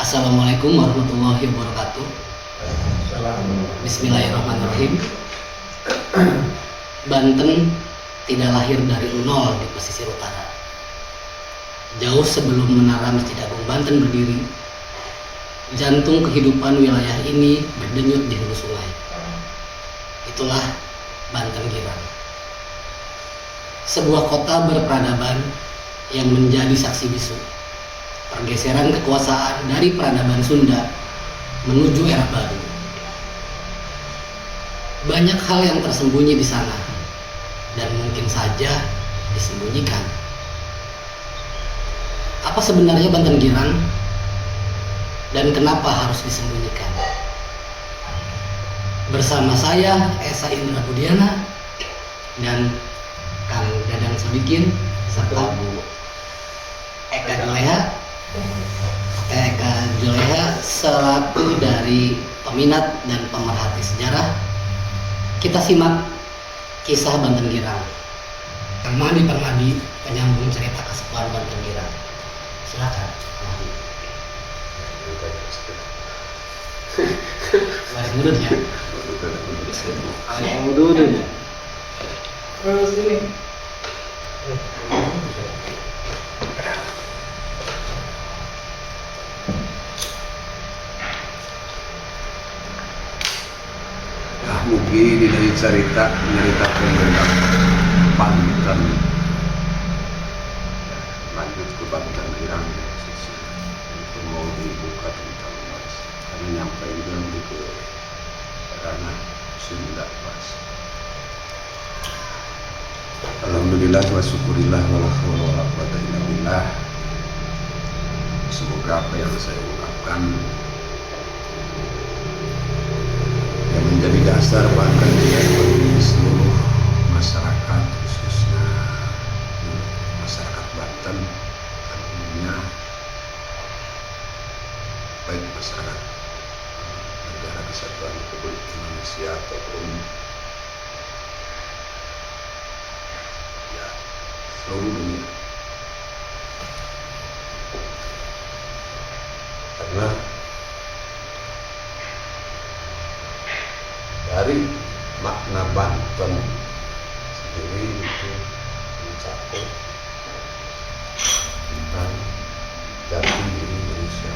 Assalamualaikum warahmatullahi wabarakatuh. Bismillahirrahmanirrahim. Banten tidak lahir dari nol di pesisir utara. Jauh sebelum menara Masjid Agung Banten berdiri, jantung kehidupan wilayah ini berdenyut di hulu sungai. Itulah Banten Girang, sebuah kota berperadaban yang menjadi saksi bisu pergeseran kekuasaan dari peradaban Sunda menuju era baru. Banyak hal yang tersembunyi di sana dan mungkin saja disembunyikan. Apa sebenarnya Banten Girang dan kenapa harus disembunyikan? Bersama saya Esa Indra Budiana dan Kang Dadang Sodikin serta Bu Eka Juleha selaku dari peminat dan pemerhati sejarah. Kita simak kisah Banten Girang. Kang Mahdi Permadi, penyambung cerita kesepuhan Banten Girang. Silakan, Mahdi. Mari mudun ya. Mudun. Terus ini. Mugi dari cerita menyeritakan tentang Banten, lanjut ke Banten Girang itu mau dibuka tentang Mas kami nyampaikan ke ranah Sunda Mas. Alhamdulillah wa syukurillah wala haula wala quwata illa billah. Semoga apa yang saya ungkapkan yang menjadi dasar Banten bagi seluruh masyarakat, khususnya masyarakat Banten dan umumnya, baik masyarakat negara kesatuan Republik Indonesia ataupun ya seluruh dunia. Karena dari makna Banten sendiri itu mencakup tentang jati diri Indonesia.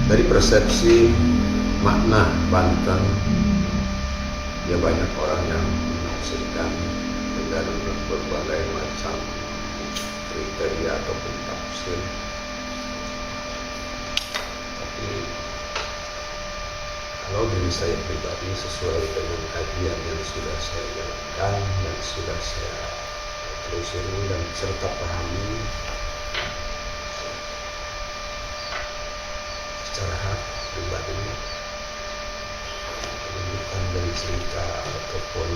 Dari persepsi makna Banten, ya banyak orang yang menafsirkan dengan berbagai macam kriteria ataupun tafsir. Kalau diri saya pribadi sesuai dengan kajian yang sudah saya jalankan dan sudah saya telusuri dan serta pahami secara pribadi, bukan dari cerita ataupun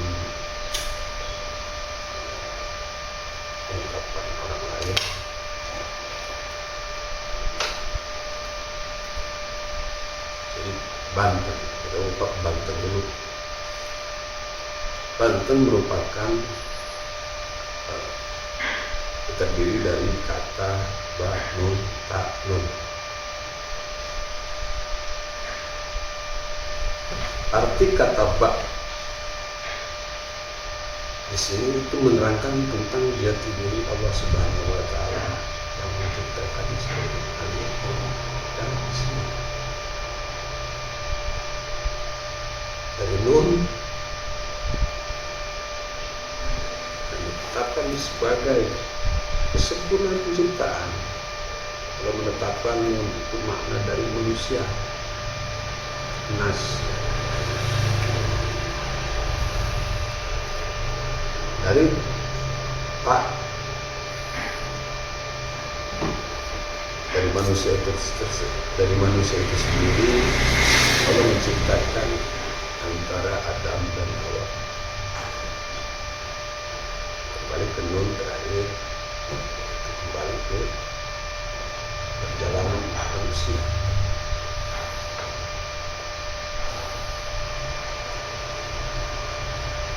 ungkapan orang lain. Jadi Banten, kita ungkap Banten dulu. Banten merupakan terdiri dari kata ba, nun, ta, nun. Arti kata ba di sini itu menerangkan tentang jati diri Allah Subhanahu wa Ta'ala yang menciptakan seluruh alam dan semua. Dari nun ditetapkan sebagai kesempurnaan penciptaan. Kalau menetapkan itu makna dari manusia, nas. Dari tak, dari manusia itu sendiri Allah menciptakan antara Adam dan Hawa. Kembali ke nun terakhir, kembali ke perjalanan manusia.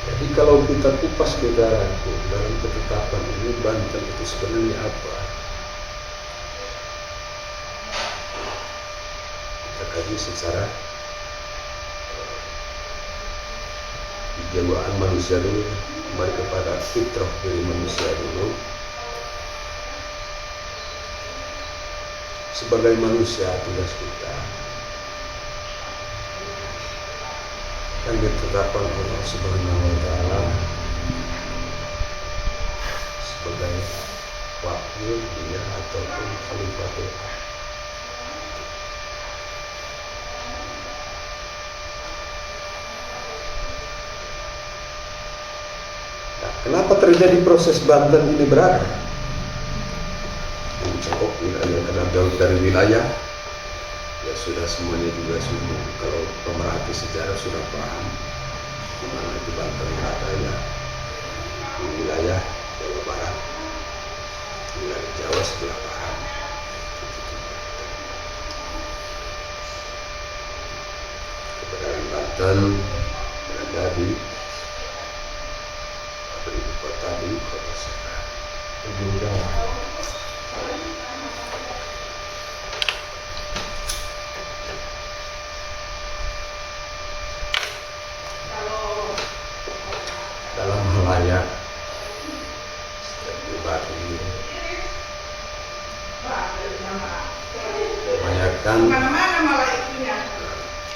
Jadi kalau kita kupas saudaraku, dalam ketetapan ini Banten itu sebenarnya apa? Kita kaji secara kejiwaan manusia dulu, kembali kepada fitrah dari manusia dulu. Sebagai manusia tugas kita yang ditetapkan Allah Subhanahu wa Ta'ala sebagai wakil dia ataupun khalifatul. Nah, kenapa terjadi proses Banten ini berada? Mencakup wilayah karena jauh dari wilayah, ya sudah semuanya juga sudah. Kalau pemerhati sejarah sudah paham di mana itu Banten berada, ya di wilayah Jawa Barat, wilayah Jawa sebelah barat. Keberadaan Banten berada di ibu kota di kota Serang, ujung Jawa. Dalam halayak pribadi kebanyakan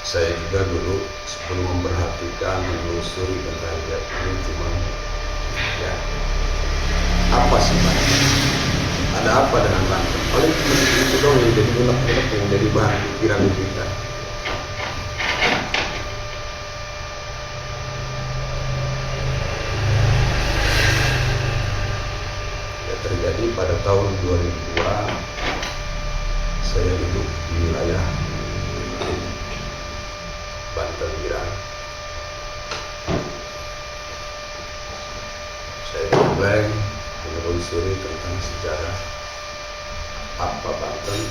saya juga dulu sebelum memperhatikan menelusuri tentang ini cuma ya apa sih Banten, ada apa dengan Banten, paling cuma itu dong yang jadi ulek-ulek, yang jadi bahan pikiran kita. Terjadi pada tahun 2002 saya duduk di wilayah Banten Irang. Saya mulai menelusuri tentang sejarah apa Banten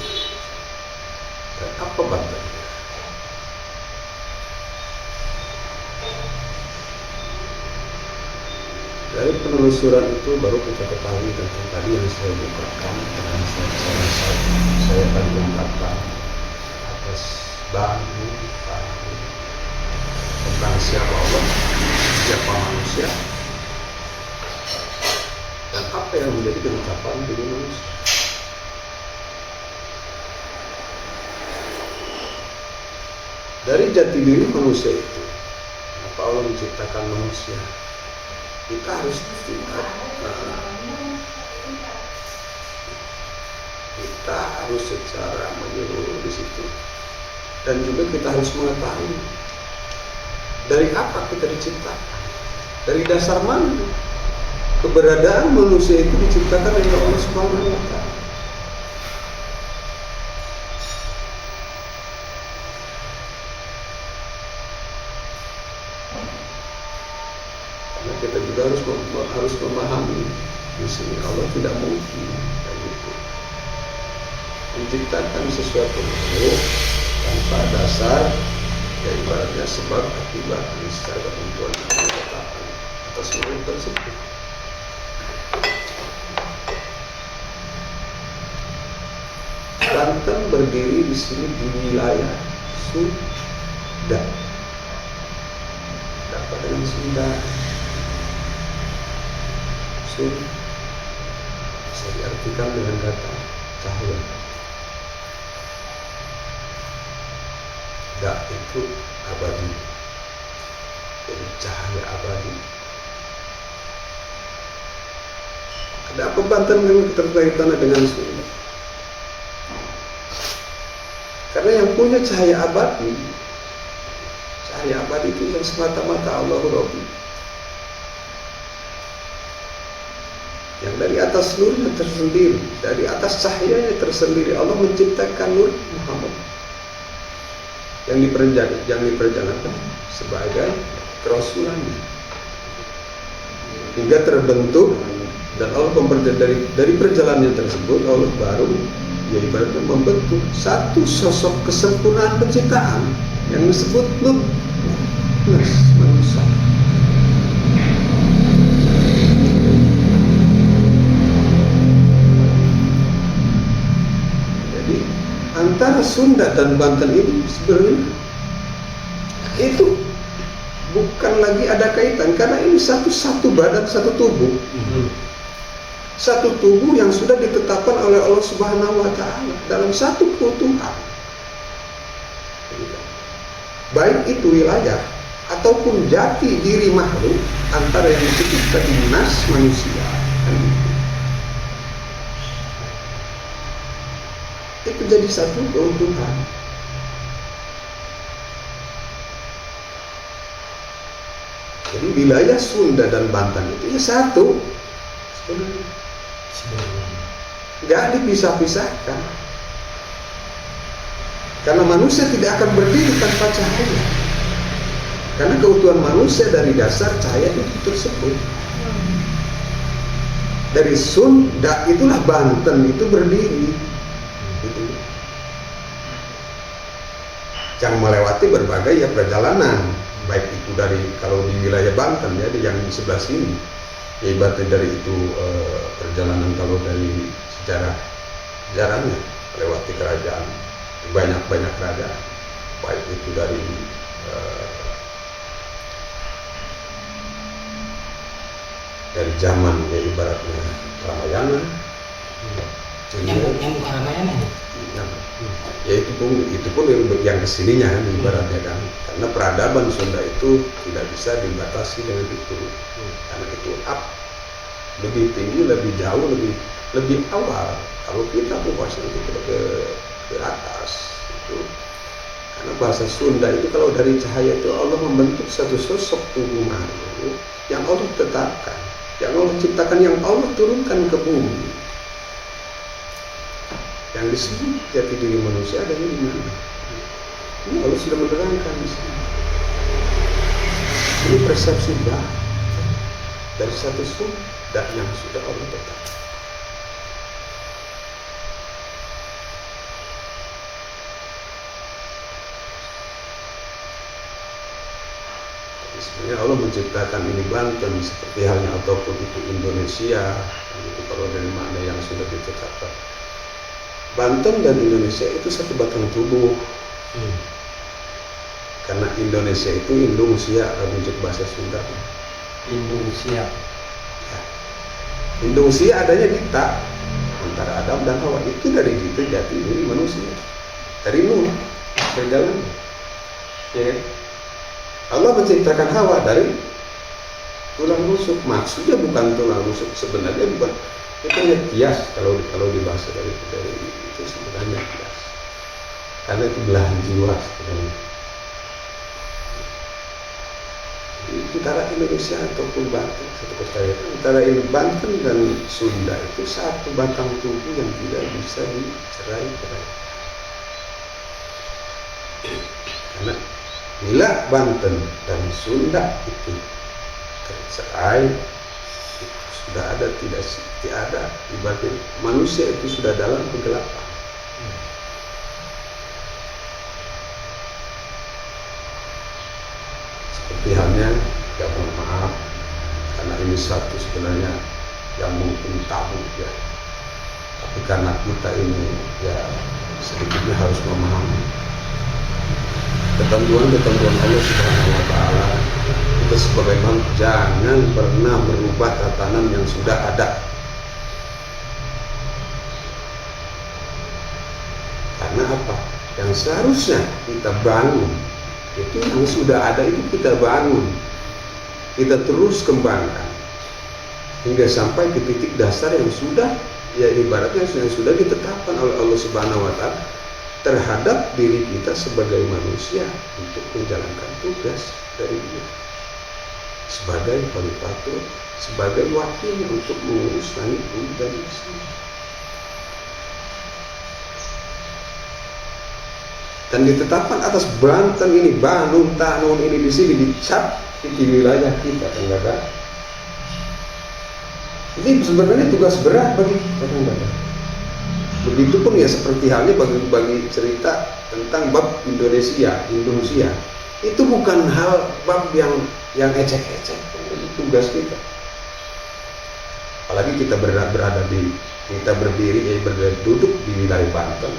dan apa Banten. Dari penelusuran itu baru kita ketahui tentang tadi yang saya bukakan, dan saya akan ungkapkan atas bahan tentang siapa Allah, siapa manusia, dan apa yang menjadi ketetapan diri manusia. Dari jati diri manusia itu, kenapa Allah menciptakan manusia? Kita harus lihat, kita harus secara menyeluruh di situ, dan juga kita harus mengetahui dari apa kita diciptakan, dari dasar mana keberadaan manusia itu diciptakan oleh Allah Subhanahu wa Ta'ala. Kita juga harus memahami di sini Allah tidak mungkin menciptakan sesuatu makhluk tanpa dasar, yang ibaratnya sebab akibat yang secara ketentuan yang ditetapkan atas makhluk tersebut. Banten berdiri di sini di wilayah Sunda. Dapat dengan Sunda. Sun bisa diartikan dengan kata cahaya. Da itu abadi, jadi cahaya abadi. Ada apa Banten dengan keterkaitannya dengan Sunda? Karena yang punya cahaya abadi itu yang semata-mata Allahu Rabbi. Yang dari atas nurnya tersendiri, dari atas cahayanya tersendiri, Allah menciptakan nur Muhammad yang diperjalanan sebagai kerasulannya, hingga terbentuk, dan Allah dari perjalanan tersebut Allah baru ya ibaratnya membentuk satu sosok kesempurnaan penciptaan yang disebut nur manusia. antara Sunda dan Banten itu sebenarnya itu bukan lagi ada kaitan, karena ini satu badan, satu tubuh. Satu tubuh yang sudah ditetapkan oleh Allah Subhanahu wa Ta'ala dalam satu keutuhan. Baik itu wilayah ataupun jati diri makhluk, antara yang disebut tadi nas manusia dan itu jadi satu keutuhan. Jadi wilayah Sunda dan Banten itu ya satu sebenarnya, nggak dipisah-pisahkan, karena manusia tidak akan berdiri tanpa cahaya, karena keutuhan manusia dari dasar cahaya itu tersebut. Dari Sunda itulah Banten itu berdiri, gitu. Yang melewati berbagai ya perjalanan, baik itu dari, kalau di wilayah Banten ya, yang di sebelah sini ya, ibaratnya dari itu perjalanan, kalau dari sejarahnya melewati kerajaan, banyak kerajaan, baik itu dari zaman ya ibaratnya Ramayana, nyambung ke Ramayana ya itu pun yang kesininya kan ibaratnya kan, karena peradaban Sunda itu tidak bisa dibatasi dengan itu, karena itu lebih tinggi, lebih jauh, lebih awal. Kalau kita bahasa itu ke atas itu, karena bahasa Sunda itu kalau dari cahaya itu Allah membentuk satu sosok tubuh makhluk yang Allah tetapkan, yang Allah ciptakan, yang Allah turunkan ke bumi. Yang disebut jati diri manusia adanya di mana? Ini Allah sudah menerangkan di sini. Ini persepsi dari satu Sunda yang sudah Allah tetapkan. Sebenarnya Allah menciptakan ini Banten seperti halnya ataupun itu Indonesia, itu kalau dari makna yang sudah ditetapkan. Banten dan Indonesia itu satu batang tubuh. Karena Indonesia itu Indonesia, rujuk bahasa Sunda. Indonesia. Ya. Indonesia adanya di Tak antara Adam dan Hawa, itu dari situ jati diri manusia. Dari Nuh berjalan. Ya. Allah menciptakan Hawa dari tulang rusuk. Maksudnya bukan tulang rusuk, sebenarnya bukan. Itu hanya kias kalau dibahas dari itu sebenarnya kias. Karena itu belahan jiwa sebenarnya. Antara Indonesia ataupun Banten, satu percaya antara Banten dan Sunda itu satu batang tubuh yang tidak bisa dicerai-berai. Karena bila Banten dan Sunda itu tercerai, itu sudah ada tidak ada, ibaratnya manusia itu sudah dalam kegelapan. Seperti halnya, ya mohon maaf, karena ini satu sebenarnya yang mungkin tabu ya, tapi karena kita ini ya sedikitnya harus memahami ketentuan Allah Subhanahu wa Ta'ala. Kita sebagai bangsa jangan pernah merubah tatanan yang sudah ada, karena apa? Yang seharusnya kita bangun itu yang sudah ada, itu kita bangun, kita terus kembangkan hingga sampai ke titik dasar yang sudah, ya ibaratnya yang sudah ditetapkan oleh Allah Subhanahu wa Ta'ala terhadap diri kita sebagai manusia untuk menjalankan tugas dari Dia sebagai khalifatul, sebagai wakil untuk mengurus langit bumi dan isi. Dan ditetapkan atas Banten ini, Banun Tanun ini di sini dicap di wilayah kita, kan? Ini sebenarnya tugas berat bagi kita, kan? Begitupun ya seperti halnya bagi cerita tentang bab Indonesia, itu bukan hal bab yang ecek-ecek, itu tugas kita. Apalagi kita kita berdiri, duduk di wilayah Banten,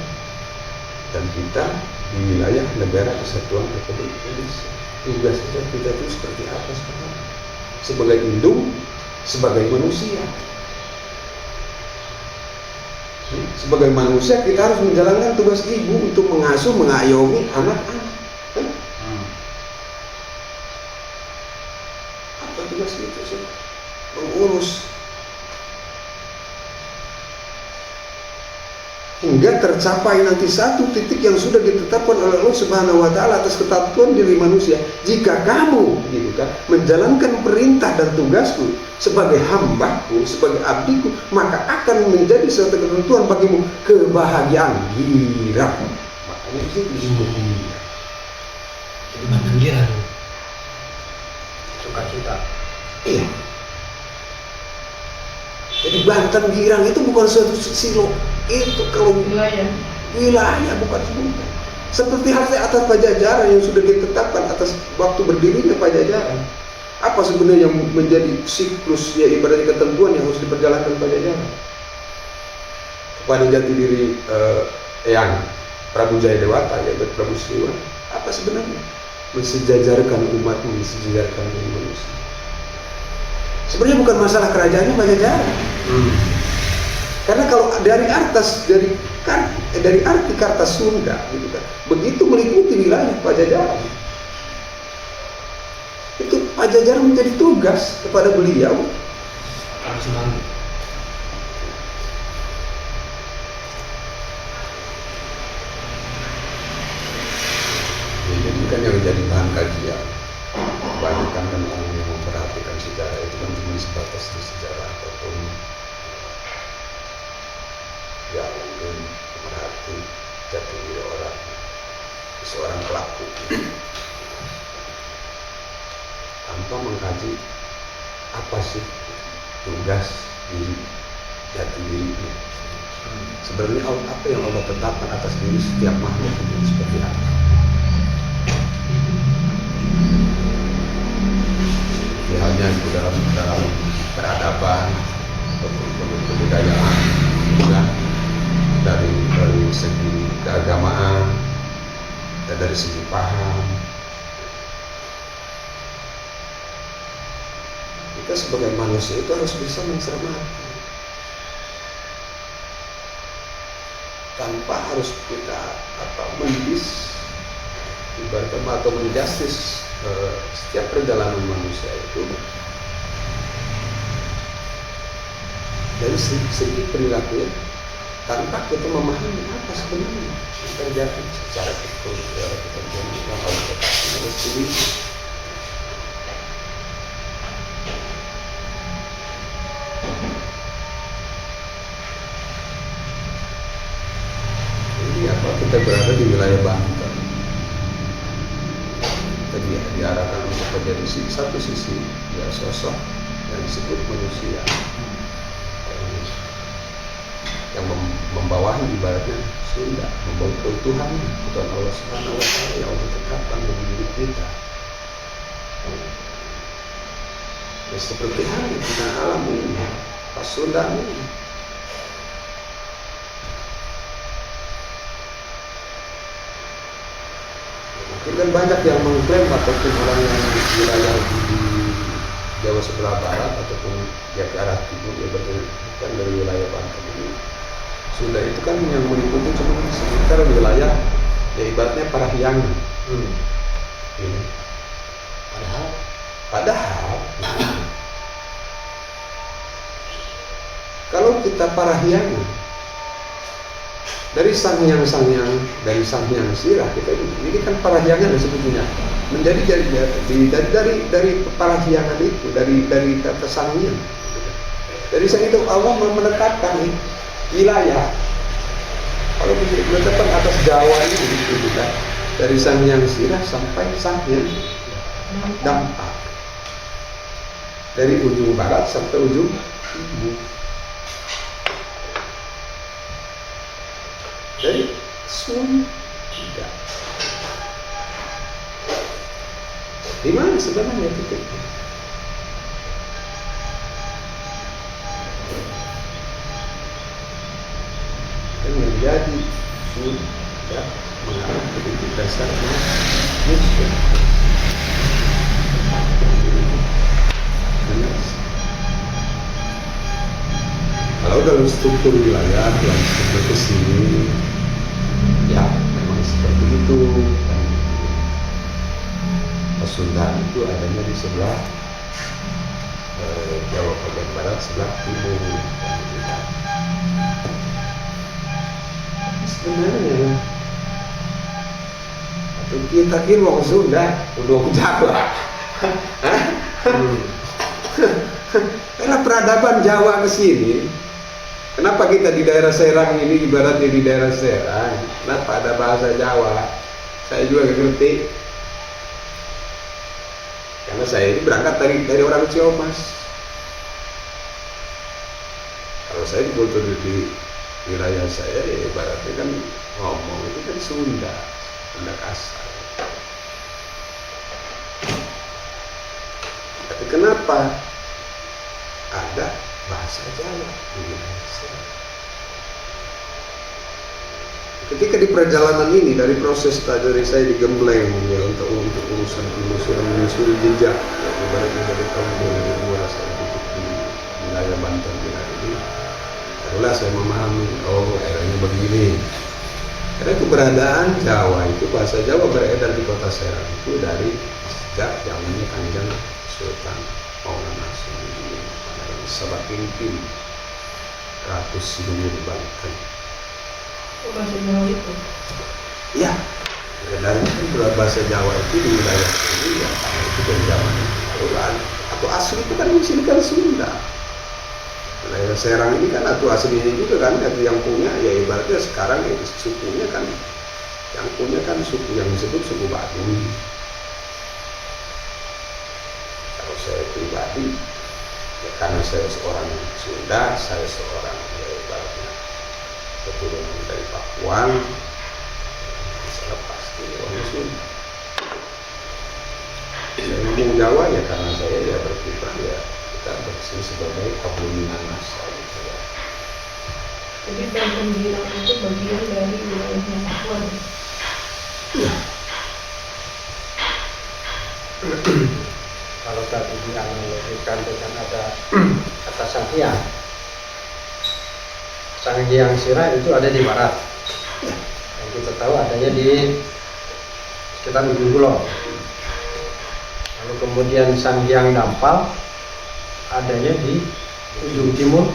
dan kita di wilayah negara kesatuan Republik Indonesia. Tugas kita itu seperti apa sekarang? Sebagai induk, sebagai manusia. Sebagai manusia kita harus menjalankan tugas ibu untuk mengasuh, mengayomi anak-anak. Apa tugas itu sih? Mengurus hingga tercapai nanti satu titik yang sudah ditetapkan oleh Allah Subhanahu wa taala atas ketentuan diri manusia. Jika kamu gitu kan menjalankan perintah dan tugasku sebagai hambaku, sebagai abdiku, maka akan menjadi suatu ketentuan bagimu kebahagiaan girang. Makanya itu disebut girang. Jadi Banten girang. Sukacita. Iya. Jadi Banten girang itu bukan suatu silo, itu kalau wilayah bukan sebutan. Seperti halnya atas Pajajaran yang sudah ditetapkan atas waktu berdirinya Pajajaran. Apa sebenarnya yang menjadi siklus ya ibaratnya ketentuan yang harus diperjalankan Pajajaran kepada jati diri Eyang Prabu Jayadewata yaitu Prabu Siliwangi. Apa sebenarnya? Mensejajarkan umat, mensejajarkan manusia. Sebenarnya bukan masalah kerajaannya Pajajaran. Karena kalau dari atas dari arti kata Sunda gitu kan, begitu meliputi wilayah Pajajaran. Itu Pajajaran menjadi tugas kepada beliau. Jadi kan yang jadi bahan kajian kebanyakan kan orang yang memperhatikan sejarah itu kan cuma sebatas di sejarah ataupun ya mungkin merhati jati diri orang seorang pelaku tanpa mengkaji apa sih tugas di jati dirinya. Sebenarnya apa yang Allah tetapkan atas diri setiap makhluk itu seperti apa? Halnya itu dalam peradaban ataupun kebudayaan juga dari segi keagamaan dan dari segi paham. Kita sebagai manusia itu harus bisa mencermati tanpa harus kita mendis ibaratnya atau menjustis setiap perjalanan manusia itu dari segi perilaku tanpa kita memahami apa sebenarnya yang terjadi secara ketentuan yang harus kita pilih. Jadi apa kita berada di wilayah Banten, kita diarahkan untuk menjadi satu sisi ya sosok yang disebut manusia yang membawahi ibaratnya Sunda, membawa keutuhan Tuhan Allah Subhanahu wa taala yang Allah tetapkan bagi diri kita. Ya, seperti hari kita alam ini, pas Sunda ini. Mungkin kan banyak yang mengklaim ataupun orang yang di wilayah di Jawa sebelah barat ataupun ya ke arah timur ya bukan dari wilayah Banten ini. Sunda itu kan yang meliputi cuma sekitar wilayah ya ibaratnya Parahyangan. Ini. Padahal kalau kita Parahyangan dari Sangyang dari Sangyang Sirah kita ini kan Parahyangan sebetulnya menjadi dari Parahyangan itu dari kata Sangyang. Dari sang itu Allah menetapkan wilayah kalau menetapkan atas Jawa ini gitu kan dari Sangyang Sirah sampai Sangyang Dampak dari ujung barat sampai ujung timur. Dari Sunda. Di mana sebenarnya titiknya? Dan menjadi Sunda. ya mengarah ke titik dasar manusia. Kalau dalam struktur wilayah yang struktur ke sini, ya memang seperti itu. Pasundan itu adanya di sebelah Jawa bagian barat, sebelah timur. Sebenarnya atau kita kira orang Sunda, udah Jawa. Karena peradaban Jawa ke sini. Kenapa kita di daerah Serang ini ibaratnya di daerah Serang? Kenapa ada bahasa Jawa? Saya juga gak ngerti. Karena saya ini berangkat dari orang Ciamis. Kalau saya dikultur di wilayah saya, ya ibaratnya kan ngomong itu kan Sunda kasar. Tapi kenapa ada bahasa Jawa di wilayah saya? Ketika di perjalanan ini dari proses dari saya di Gembleng ya, untuk urusan menyusuri jejak ya, ibaratnya dari tahun 2002 saya duduk di wilayah Banten wilayah ini, barulah saya memahami eranya begini. Karena keberadaan Jawa itu bahasa Jawa beredar di kota Serang itu dari sejak zamannya Kanjeng Sultan Maulana Hasanuddin Sabakingkin Ratu Sidungur Banten. Bahasa Jawa itu? Ya, dari bahasa Jawa itu di wilayah ini ya, itu dari zaman atau asli itu kan di sini kan Sunda. Wilayah Serang ini kan atau aslinya juga kan, atau yang punya ya ibaratnya sekarang ya sukunya kan, yang punya kan suku yang disebut suku Baduy. Kalau saya pribadi, ya karena saya seorang Sunda, saya seorang ya ibaratnya keturunan dari Pakuan, saya pasti orang Sunda. Saya ngomong Jawa ya karena saya ya berkiprah ya kita bersih sebagai kabuninan masa gitu ya. Jadi Banten Bilang itu bagian dari wilayahnya Pakuan. Iya. Kalau tadi dianalogikan dengan ada kata Sanghyang, Sanghyang Sira itu ada di barat. Yang kita tahu adanya di sekitar ujung kulon. Lalu kemudian Sanghyang Dampal adanya di ujung timur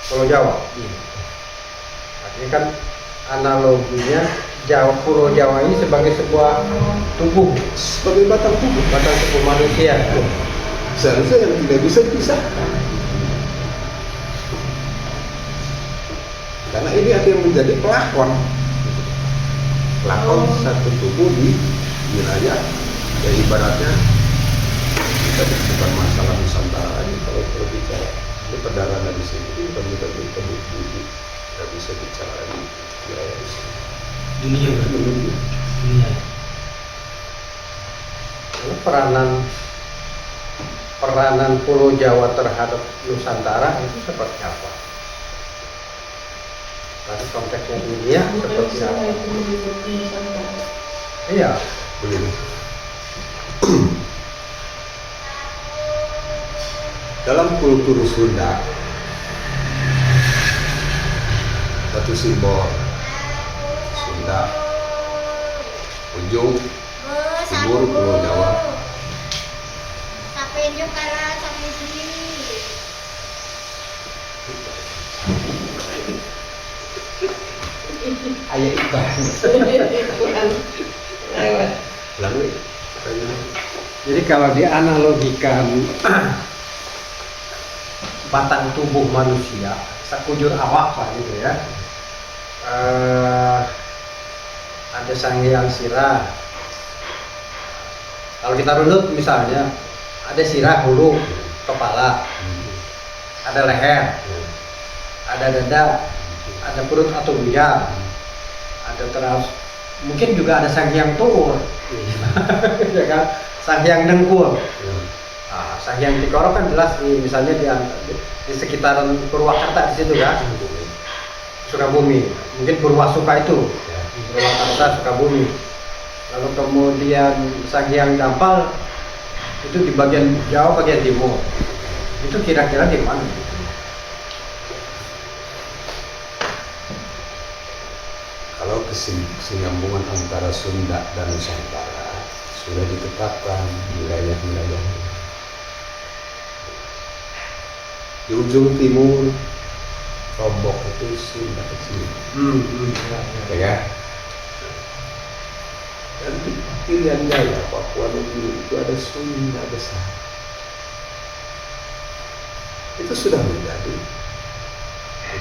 Pulau Jawa. Artinya kan analoginya Pulau Jawa ini sebagai sebuah tubuh, Sebagai batang tubuh, batang tubuh manusia. seharusnya yang tidak bisa dipisahkan. Karena ini ada yang menjadi pelakon satu tubuh di wilayah ya ibaratnya kita bukan masalah Nusantara ini kalau berbicara ini perdana di sini ini kita tidak bisa bicara di wilayah di sini. Dunia Dunia. dunia. Lalu peranan Pulau Jawa terhadap Nusantara itu seperti apa? Tadi konteksnya dunia seperti apa? Itu meliputi Nusantara. Iya, Begini. Dalam kultur Sunda, satu simbol Sunda, ujung timur Pulau Jawa, Sampai juga kalah sampai sini. Ayah Iqbal. Lewat. lalu jadi kalau dianalogikan batang tubuh manusia, sekujur awak lah gitu ya. Ada Sanghyang Sira. Kalau kita runut misalnya, ada sirah hulu, kepala, ada leher, ada dada, ada perut atau bujang, ada terus mungkin juga ada Sanghyang Tuur, ya kan? Sanghyang Dengkul. Nah, Sanghyang Tikoro kan jelas misalnya di sekitaran Purwakarta di situ kan, Sukabumi, mungkin Purwasuka itu. Purwakarta, Sukabumi. Lalu kemudian Sang Hyang Dampal itu di bagian Jawa bagian timur. Itu kira-kira di mana? Kalau kesinambungan antara Sunda dan Nusantara sudah ditetapkan wilayah-wilayah di ujung timur Lombok itu Sunda kecil, ya kan? Dan di pilihan jaya Papua Nugini itu ada Sunda besar. Itu sudah menjadi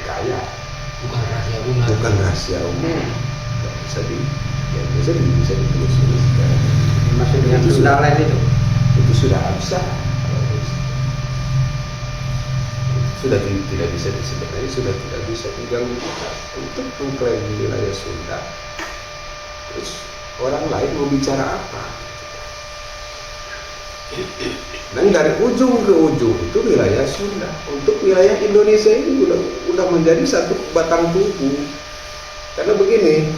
kaya, bukan rahasia umum. bukan rahasia umum. Nggak bisa bisa ditelusuri sekarang. Masih dengan Itu Sunda sudah- lain itu. Itu sudah bisa. Sudah tidak bisa sebenarnya sudah tidak bisa diganggu untuk mengklaim wilayah Sunda. Terus orang lain mau bicara apa? Dan dari ujung ke ujung itu wilayah Sunda. Untuk wilayah Indonesia ini udah menjadi satu batang tubuh. Karena begini,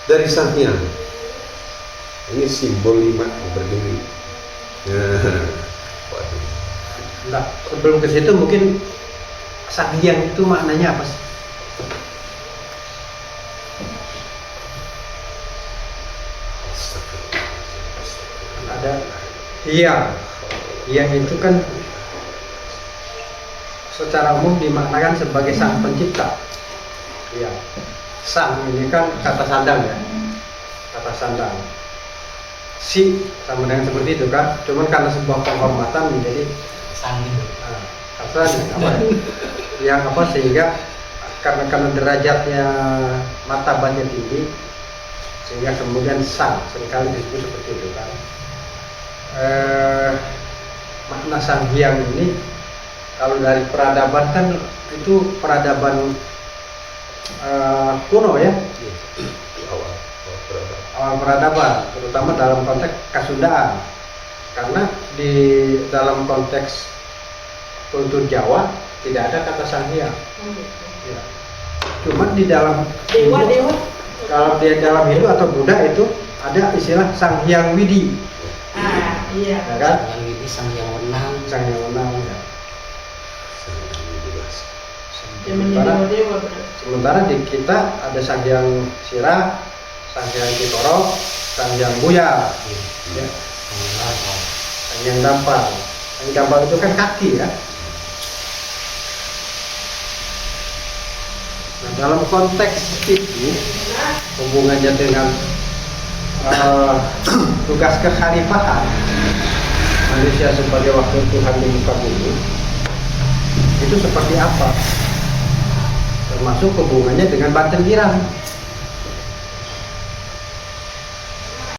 dari Sang Hyang, ini simbol 5 yang berdiri. Waduh. Nah, sebelum ke situ mungkin Sang Hyang itu maknanya apa sih? Ada Hyang. Hyang itu kan secara umum dimaknakan sebagai sang pencipta. Iya. Sang ini kan kata sandang ya. Kata sandang. Si sama dengan seperti itu kan. Cuman karena sebuah penghormatan menjadi Sangin. kata apa ya? Yang apa sehingga karena derajatnya martabatnya tinggi sehingga kemudian sang seringkali disebut seperti itu kan. Makna Sang Hyang ini kalau dari peradaban kan itu peradaban kuno ya, Di awal berada. awal peradaban terutama dalam konteks Kasundaan, karena di dalam konteks kultur Jawa tidak ada kata Sang Hyang ya. Cuman di dalam Dewa, dewa. kalau di dalam Hindu atau Buddha itu ada istilah Sang Hyang Widi Ah, iya. ya kan, Yang ini sang yang menang. Sang Hyang Wenang ya. Zamannya Sementara- dewa-dewa berarti. Sementara di kita ada Sang Hyang Sirah, Sang Hyang Kitoro, Sang Hyang Buya, ya. Sang Hyang Dampal. Sang Hyang Dampal itu kan kaki ya. Nah, dalam konteks itu hubungannya dengan tugas kekhalifahan manusia sebagai wakil Tuhan di muka bumi itu seperti apa? Termasuk hubungannya dengan Banten Girang.